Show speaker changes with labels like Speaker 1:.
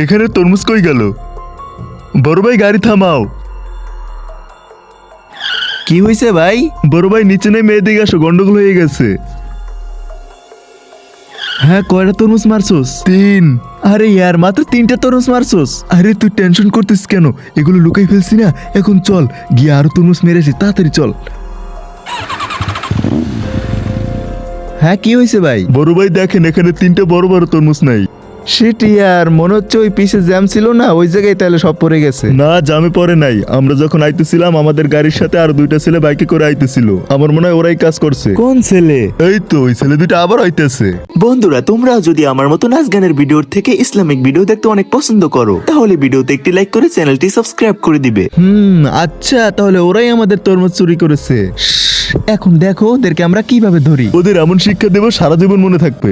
Speaker 1: এখানে তরমুজ কই গেল? বড় ভাই গাড়ি থামাও।
Speaker 2: কি হয়েছে ভাই?
Speaker 1: বড় ভাই নিচে নেই, মেয়ে দিকে আসো, গন্ডগোল হয়ে গেছে।
Speaker 2: হ্যাঁ, কয়টা তরমুজ মারছোস?
Speaker 1: 3।
Speaker 2: আরে ইয়ার, মাত্র 3টা তরমুজ মারছোস?
Speaker 1: আরে তুই টেনশন করতিস কেন? এগুলো লুকাই ফেলছি না, এখন চল গিয়ে আরো তরমুজ মেরেছি, তাড়াতাড়ি চল।
Speaker 2: হ্যাঁ, কি হয়েছে ভাই?
Speaker 1: বড় ভাই দেখেন, এখানে 3টা বড় বড় তরমুজ নাই।
Speaker 2: শিট ইয়ার, মনে হচ্ছে ওই পিছে জ্যাম ছিল না, ওই জায়গায় তাহলে সব পড়ে গেছে।
Speaker 1: না, জামে পড়ে নাই। আমরা যখন আইতেছিলাম আমাদের গাড়ির সাথে আর 2টা ছেলে বাইকে করে আইতেছিল। আমার মনে হয় ওরাই কাজ করছে।
Speaker 2: কোন ছেলে?
Speaker 1: এই তো ওই ছেলে 2টা আবার আইতেছে।
Speaker 3: বন্ধুরা, তোমরা যদি আমার মতো নাচ গানের ভিডিওর থেকে ইসলামিক ভিডিও দেখতে অনেক পছন্দ করো, তাহলে ভিডিওতে একটি লাইক করে চ্যানেলটি সাবস্ক্রাইব করে দিবে।
Speaker 2: আচ্ছা, তাহলে ওরাই আমাদের তরমুজ চুরি করেছে। এখন দেখো ওদেরকে আমরা কিভাবে ধরি।
Speaker 1: ওদের এমন শিক্ষা দেব সারা জীবন মনে থাকবে।